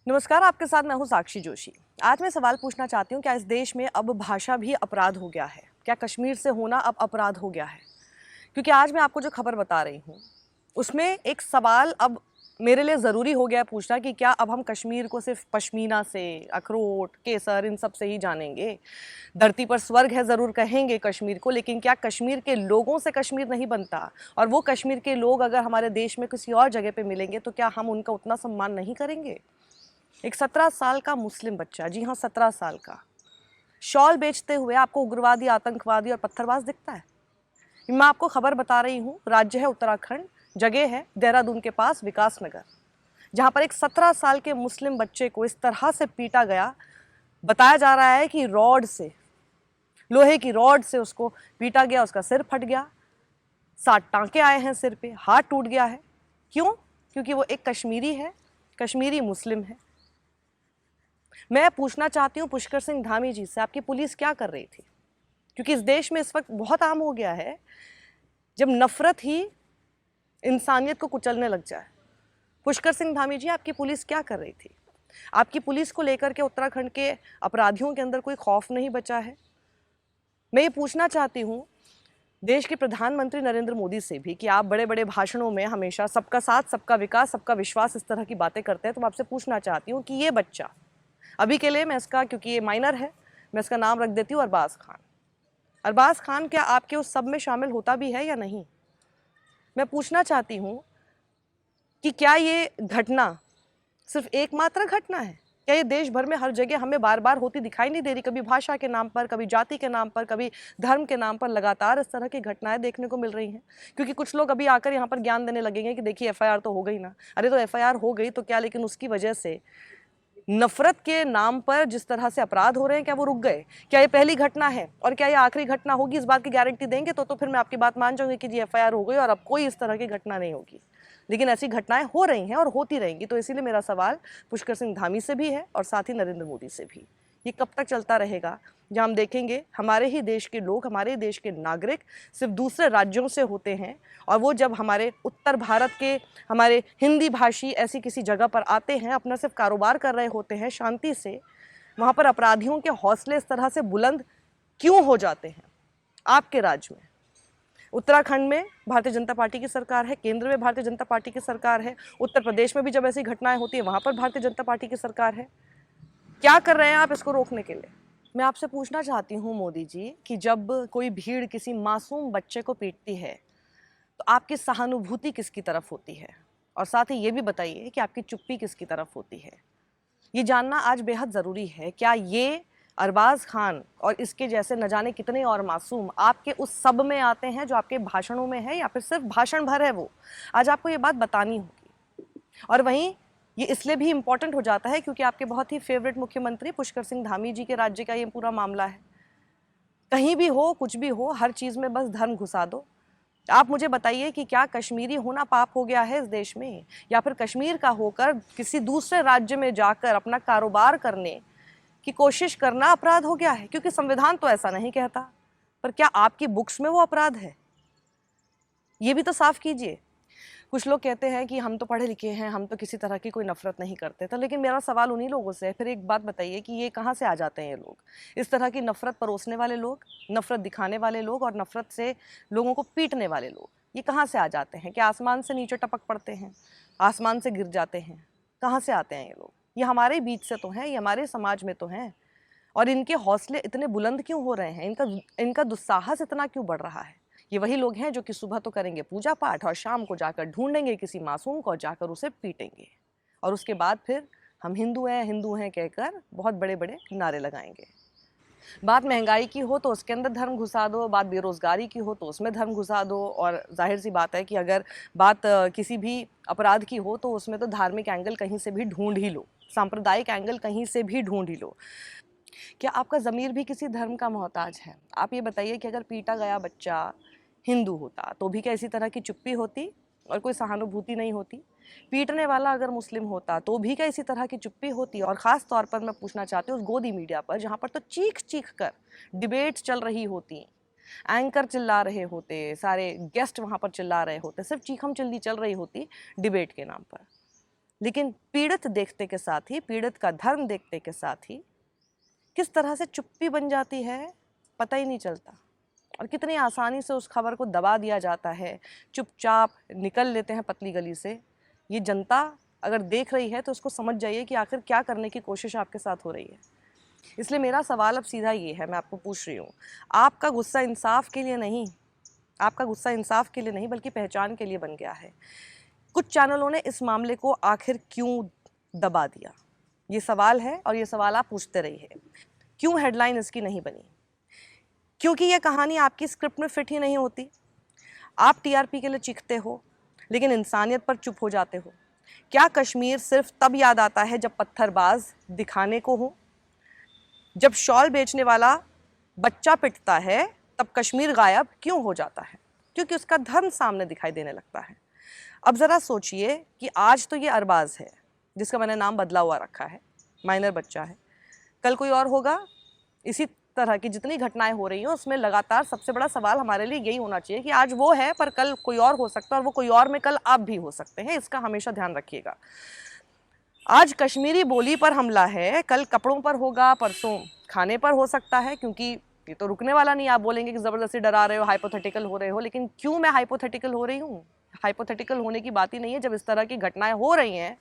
नमस्कार, आपके साथ मैं हूं साक्षी जोशी। आज मैं सवाल पूछना चाहती हूं, क्या इस देश में अब भाषा भी अपराध हो गया है? क्या कश्मीर से होना अब अपराध हो गया है? क्योंकि आज मैं आपको जो खबर बता रही हूं उसमें एक सवाल अब मेरे लिए ज़रूरी हो गया है पूछना कि क्या अब हम कश्मीर को सिर्फ पश्मीना से, अखरोट, केसर इन सब से ही जानेंगे? धरती पर स्वर्ग है ज़रूर कहेंगे कश्मीर को, लेकिन क्या कश्मीर के लोगों से कश्मीर नहीं बनता? और वो कश्मीर के लोग अगर हमारे देश में किसी और जगह पे मिलेंगे तो क्या हम उनका उतना सम्मान नहीं करेंगे? एक 17 साल का मुस्लिम बच्चा, जी हाँ 17 साल का, शॉल बेचते हुए आपको उग्रवादी, आतंकवादी और पत्थरबाज दिखता है? मैं आपको खबर बता रही हूँ, राज्य है उत्तराखंड, जगह है देहरादून के पास विकास नगर, जहाँ पर एक 17 साल के मुस्लिम बच्चे को इस तरह से पीटा गया। बताया जा रहा है कि रॉड से, लोहे की रॉड से उसको पीटा गया, उसका सिर फट गया, 7 टांके आए हैं सिर पे, हाथ टूट गया है। क्यों? क्योंकि वो एक कश्मीरी है, कश्मीरी मुस्लिम है। मैं पूछना चाहती हूँ पुष्कर सिंह धामी जी से, आपकी पुलिस क्या कर रही थी? क्योंकि इस देश में इस वक्त बहुत आम हो गया है जब नफरत ही इंसानियत को कुचलने लग जाए। पुष्कर सिंह धामी जी, आपकी पुलिस क्या कर रही थी? आपकी पुलिस को लेकर के उत्तराखंड के अपराधियों के अंदर कोई खौफ नहीं बचा है? मैं ये पूछना चाहती हूँ देश के प्रधानमंत्री नरेंद्र मोदी से भी कि आप बड़े बड़े भाषणों में हमेशा सबका साथ, सबका विकास, सबका विश्वास इस तरह की बातें करते हैं, तो मैं आपसे पूछना चाहती हूँ कि ये बच्चा, अभी के लिए मैं इसका, क्योंकि ये माइनर है, मैं इसका नाम रख देती हूँ अरबाज खान। अरबाज खान क्या आपके उस सब में शामिल होता भी है या नहीं? मैं पूछना चाहती हूँ कि क्या ये घटना सिर्फ एकमात्र घटना है? क्या ये देश भर में हर जगह हमें बार बार होती दिखाई नहीं दे रही? कभी भाषा के नाम पर, कभी जाति के नाम पर, कभी धर्म के नाम पर लगातार इस तरह की घटनाएं देखने को मिल रही हैं। क्योंकि कुछ लोग अभी आकर यहाँ पर ज्ञान देने लगेंगे कि देखिए एफआईआर तो हो गई ना। अरे तो एफआईआर हो गई तो क्या, लेकिन उसकी वजह से नफरत के नाम पर जिस तरह से अपराध हो रहे हैं, क्या वो रुक गए? क्या ये पहली घटना है और क्या ये आखिरी घटना होगी? इस बात की गारंटी देंगे तो फिर मैं आपकी बात मान जाऊंगी कि जी एफआईआर हो गई और अब कोई इस तरह की घटना नहीं होगी। लेकिन ऐसी घटनाएं हो रही हैं और होती रहेंगी। तो इसीलिए मेरा सवाल पुष्कर सिंह धामी से भी है और साथ ही नरेंद्र मोदी से भी, ये कब तक चलता रहेगा जहाँ हम देखेंगे हमारे ही देश के लोग, हमारे देश के नागरिक सिर्फ दूसरे राज्यों से होते हैं और वो जब हमारे उत्तर भारत के, हमारे हिंदी भाषी ऐसी किसी जगह पर आते हैं, अपना सिर्फ कारोबार कर रहे होते हैं शांति से, वहाँ पर अपराधियों के हौसले इस तरह से बुलंद क्यों हो जाते हैं? आपके राज्य में, उत्तराखंड में भारतीय जनता पार्टी की सरकार है, केंद्र में भारतीय जनता पार्टी की सरकार है, उत्तर प्रदेश में भी जब ऐसी घटनाएं होती है वहाँ पर भारतीय जनता पार्टी की सरकार है। क्या कर रहे हैं आप इसको रोकने के लिए? मैं आपसे पूछना चाहती हूँ मोदी जी कि जब कोई भीड़ किसी मासूम बच्चे को पीटती है तो आपकी सहानुभूति किसकी तरफ होती है? और साथ ही ये भी बताइए कि आपकी चुप्पी किसकी तरफ होती है? ये जानना आज बेहद ज़रूरी है। क्या ये अरबाज खान और इसके जैसे न जाने कितने और मासूम आपके उस सब में आते हैं जो आपके भाषणों में है, या फिर सिर्फ भाषण भर है वो? आज आपको ये बात बतानी होगी। और वहीं ये इसलिए भी इम्पॉर्टेंट हो जाता है क्योंकि आपके बहुत ही फेवरेट मुख्यमंत्री पुष्कर सिंह धामी जी के राज्य का ये पूरा मामला है। कहीं भी हो, कुछ भी हो, हर चीज़ में बस धर्म घुसा दो। आप मुझे बताइए कि क्या कश्मीरी होना पाप हो गया है इस देश में, या फिर कश्मीर का होकर किसी दूसरे राज्य में जाकर अपना कारोबार करने की कोशिश करना अपराध हो गया है? क्योंकि संविधान तो ऐसा नहीं कहता, पर क्या आपकी बुक्स में वो अपराध है? ये भी तो साफ कीजिए। कुछ लोग कहते हैं कि हम तो पढ़े लिखे हैं, हम तो किसी तरह की कोई नफरत नहीं करते। तो लेकिन मेरा सवाल उन्हीं लोगों से है, फिर एक बात बताइए कि ये कहाँ से आ जाते हैं ये लोग, इस तरह की नफरत परोसने वाले लोग, नफरत दिखाने वाले लोग और नफरत से लोगों को पीटने वाले लोग, ये कहाँ से आ जाते हैं? क्या आसमान से नीचे टपक पड़ते हैं, आसमान से गिर जाते हैं? कहाँ से आते हैं ये लोग? ये हमारे बीच से तो हैं, ये हमारे समाज में तो हैं। और इनके हौसले इतने बुलंद क्यों हो रहे हैं? इनका दुस्साहस इतना क्यों बढ़ रहा है? ये वही लोग हैं जो कि सुबह तो करेंगे पूजा पाठ और शाम को जाकर ढूंढेंगे किसी मासूम को और जाकर उसे पीटेंगे, और उसके बाद फिर हम हिंदू हैं कहकर बहुत बड़े बड़े नारे लगाएंगे। बात महंगाई की हो तो उसके अंदर धर्म घुसा दो, बात बेरोजगारी की हो तो उसमें धर्म घुसा दो, और जाहिर सी बात है कि अगर बात किसी भी अपराध की हो तो उसमें तो धार्मिक एंगल कहीं से भी ढूंढ ही लो, सांप्रदायिक एंगल कहीं से भी ढूंढ ही लो। क्या आपका ज़मीर भी किसी धर्म का मोहताज है? आप ये बताइए कि अगर पीटा गया बच्चा हिंदू होता तो भी क्या इसी तरह की चुप्पी होती और कोई सहानुभूति नहीं होती? पीटने वाला अगर मुस्लिम होता तो भी क्या इसी तरह की चुप्पी होती? और ख़ास तौर पर मैं पूछना चाहती हूँ उस गोदी मीडिया पर, जहाँ पर तो चीख चीख कर डिबेट्स चल रही होती, एंकर चिल्ला रहे होते, सारे गेस्ट वहाँ पर चिल्ला रहे होते, सिर्फ चीखम चिल्ली चल रही होती डिबेट के नाम पर। लेकिन पीड़ित देखते के साथ ही, पीड़ित का धर्म देखते के साथ ही किस तरह से चुप्पी बन जाती है पता ही नहीं चलता, और कितनी आसानी से उस खबर को दबा दिया जाता है, चुपचाप निकल लेते हैं पतली गली से। ये जनता अगर देख रही है तो उसको समझ जाइए कि आखिर क्या करने की कोशिश आपके साथ हो रही है। इसलिए मेरा सवाल अब सीधा ये है, मैं आपको पूछ रही हूँ, आपका गुस्सा इंसाफ के लिए नहीं, आपका गुस्सा इंसाफ के लिए नहीं बल्कि पहचान के लिए बन गया है। कुछ चैनलों ने इस मामले को आखिर क्यों दबा दिया, ये सवाल है, और ये सवाल आप पूछते रहिए। क्यों हेडलाइन इसकी नहीं बनी? क्योंकि ये कहानी आपकी स्क्रिप्ट में फिट ही नहीं होती। आप टीआरपी के लिए चीखते हो लेकिन इंसानियत पर चुप हो जाते हो। क्या कश्मीर सिर्फ तब याद आता है जब पत्थरबाज दिखाने को हो? जब शॉल बेचने वाला बच्चा पिटता है तब कश्मीर गायब क्यों हो जाता है? क्योंकि उसका धर्म सामने दिखाई देने लगता है। अब ज़रा सोचिए कि आज तो ये अरबाज है जिसका मैंने नाम बदला हुआ रखा है, माइनर बच्चा है, कल कोई और होगा। इसी तरह की जितनी घटनाएं हो रही हैं उसमें लगातार सबसे बड़ा सवाल हमारे लिए यही होना चाहिए कि आज वो है पर कल कोई और हो सकता है, और वो कोई और में कल आप भी हो सकते हैं। इसका हमेशा ध्यान रखिएगा। आज कश्मीरी बोली पर हमला है, कल कपड़ों पर होगा, परसों खाने पर हो सकता है, क्योंकि ये तो रुकने वाला नहीं। आप बोलेंगे कि ज़बरदस्ती डरा रहे हो, हाइपोथेटिकल हो रहे हो, लेकिन क्यों मैं हाइपोथेटिकल हो रही हूँ? हाइपोथेटिकल होने की बात ही नहीं है। जब इस तरह की घटनाएं हो रही हैं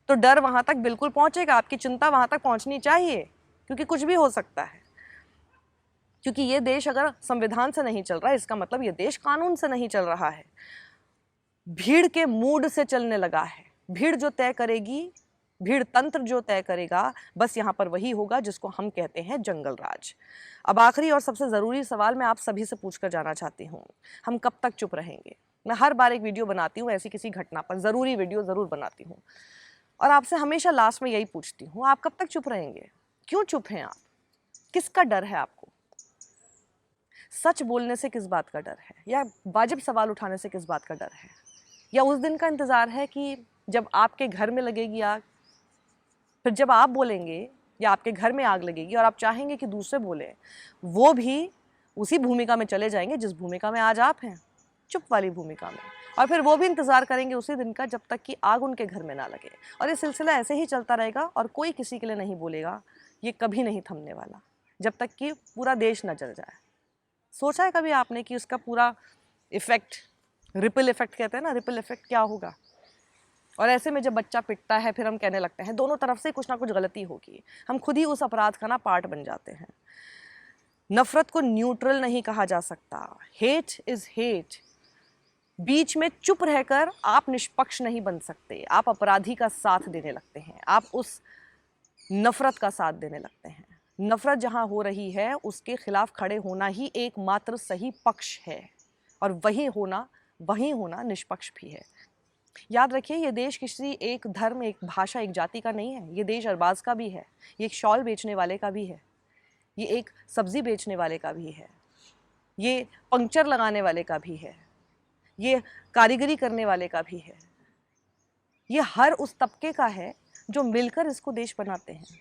तो डर वहाँ तक बिल्कुल पहुँचेगा, आपकी चिंता वहाँ तक पहुँचनी चाहिए, क्योंकि कुछ भी हो सकता है। क्योंकि ये देश अगर संविधान से नहीं चल रहा है, इसका मतलब ये देश कानून से नहीं चल रहा है, भीड़ के मूड से चलने लगा है। भीड़ जो तय करेगी, भीड़ तंत्र जो तय करेगा, बस यहाँ पर वही होगा जिसको हम कहते हैं जंगल राज। अब आखिरी और सबसे ज़रूरी सवाल मैं आप सभी से पूछ कर जाना चाहती हूँ, हम कब तक चुप रहेंगे? मैं हर बार एक वीडियो बनाती हूँ ऐसी किसी घटना पर, ज़रूरी वीडियो ज़रूर बनाती हूँ, और आपसे हमेशा लास्ट में यही पूछती हूँ, आप कब तक चुप रहेंगे? क्यों चुप हैं आप? किसका डर है आपको? सच बोलने से किस बात का डर है, या वाजिब सवाल उठाने से किस बात का डर है? या उस दिन का इंतज़ार है कि जब आपके घर में लगेगी आग, फिर जब आप बोलेंगे या आपके घर में आग लगेगी और आप चाहेंगे कि दूसरे बोलें, वो भी उसी भूमिका में चले जाएंगे जिस भूमिका में आज आप हैं, चुप वाली भूमिका में, और फिर वो भी इंतज़ार करेंगे उसी दिन का जब तक कि आग उनके घर में ना लगे। और ये सिलसिला ऐसे ही चलता रहेगा और कोई किसी के लिए नहीं बोलेगा, ये कभी नहीं थमने वाला जब तक कि पूरा देश न जल जाए। सोचा है कभी आपने कि उसका पूरा इफ़ेक्ट, रिपल इफ़ेक्ट कहते हैं ना, रिपल इफ़ेक्ट क्या होगा? और ऐसे में जब बच्चा पिटता है फिर हम कहने लगते हैं दोनों तरफ से कुछ ना कुछ गलती होगी, हम खुद ही उस अपराध का ना पार्ट बन जाते हैं। नफ़रत को न्यूट्रल नहीं कहा जा सकता, हेट इज़ हेट। बीच में चुप रहकर आप निष्पक्ष नहीं बन सकते, आप अपराधी का साथ देने लगते हैं, आप उस नफ़रत का साथ देने लगते हैं। नफ़रत जहाँ हो रही है उसके खिलाफ खड़े होना ही एकमात्र सही पक्ष है, और वही होना निष्पक्ष भी है। याद रखिए, ये देश किसी एक धर्म, एक भाषा, एक जाति का नहीं है। ये देश अरबाज का भी है, ये एक शॉल बेचने वाले का भी है, ये एक सब्ज़ी बेचने वाले का भी है, ये पंक्चर लगाने वाले का भी है, ये कारीगरी करने वाले का भी है। ये हर उस तबके का है जो मिलकर इसको देश बनाते हैं,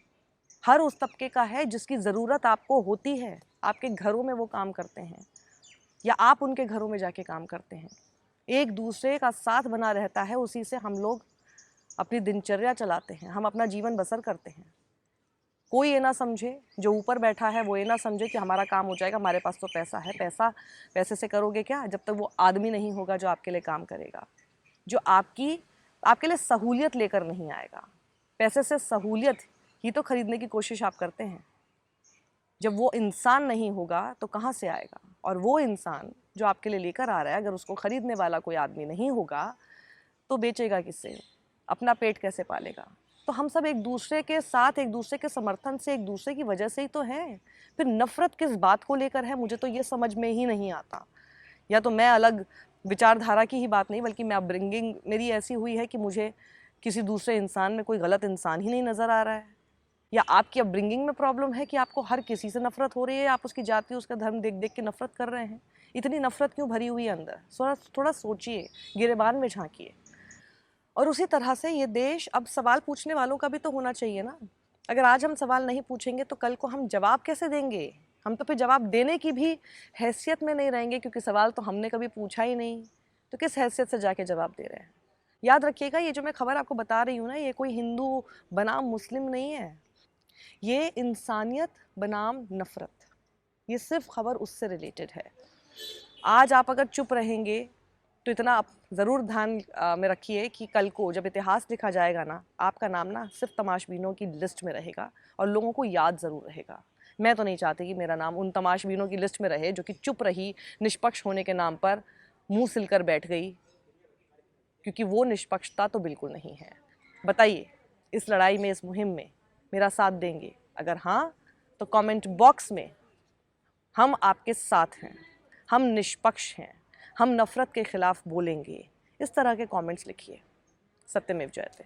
हर उस तबके का है जिसकी ज़रूरत आपको होती है। आपके घरों में वो काम करते हैं या आप उनके घरों में जाके काम करते हैं। एक दूसरे का साथ बना रहता है, उसी से हम लोग अपनी दिनचर्या चलाते हैं, हम अपना जीवन बसर करते हैं। कोई ये ना समझे, जो ऊपर बैठा है वो ये ना समझे कि हमारा काम हो जाएगा, हमारे पास तो पैसा है। पैसे से करोगे क्या जब तक वो आदमी नहीं होगा जो आपके लिए काम करेगा, जो आपके लिए सहूलियत लेकर नहीं आएगा। पैसे से सहूलियत ही तो खरीदने की कोशिश आप करते हैं। जब वो इंसान नहीं होगा तो कहाँ से आएगा? और वो इंसान जो आपके लिए लेकर आ रहा है, अगर उसको खरीदने वाला कोई आदमी नहीं होगा तो बेचेगा किससे? अपना पेट कैसे पालेगा? तो हम सब एक दूसरे के साथ, एक दूसरे के समर्थन से, एक दूसरे की वजह से ही तो हैं। फिर नफ़रत किस बात को लेकर है, मुझे तो ये समझ में ही नहीं आता। या तो मैं अलग विचारधारा की ही बात नहीं, बल्कि मैं अपब्रिंगिंग मेरी ऐसी हुई है कि मुझे किसी दूसरे इंसान में कोई गलत इंसान ही नहीं नज़र आ रहा है, या आपकी अपब्रिंगिंग में प्रॉब्लम है कि आपको हर किसी से नफ़रत हो रही है, आप उसकी जाति, उसका धर्म देख देख के नफ़रत कर रहे हैं। इतनी नफ़रत क्यों भरी हुई है अंदर? थोड़ा सोचिए, गिरेबान में झांकिए। और उसी तरह से ये देश अब सवाल पूछने वालों का भी तो होना चाहिए ना। अगर आज हम सवाल नहीं पूछेंगे तो कल को हम जवाब कैसे देंगे? हम तो फिर जवाब देने की भी हैसियत में नहीं रहेंगे, क्योंकि सवाल तो हमने कभी पूछा ही नहीं, तो किस हैसियत से जाके जवाब दे रहे हैं? याद रखिएगा, ये जो मैं खबर आपको बता रही हूँ ना, ये कोई हिंदू बनाम मुस्लिम नहीं है, ये इंसानियत बनाम नफ़रत। ये सिर्फ खबर उससे रिलेटेड है। आज आप अगर चुप रहेंगे तो इतना आप ज़रूर ध्यान में रखिए कि कल को जब इतिहास लिखा जाएगा ना, आपका नाम ना सिर्फ तमाशबीनों की लिस्ट में रहेगा और लोगों को याद ज़रूर रहेगा। मैं तो नहीं चाहती कि मेरा नाम उन तमाशबीनों की लिस्ट में रहे जो कि चुप रही, निष्पक्ष होने के नाम पर मुंह सिलकर बैठ गई, क्योंकि वो निष्पक्षता तो बिल्कुल नहीं है। बताइए, इस लड़ाई में, इस मुहिम में मेरा साथ देंगे? अगर हाँ, तो कमेंट बॉक्स में हम आपके साथ हैं, हम निष्पक्ष हैं, हम नफ़रत के खिलाफ बोलेंगे, इस तरह के कमेंट्स लिखिए। सत्यमेव जयते।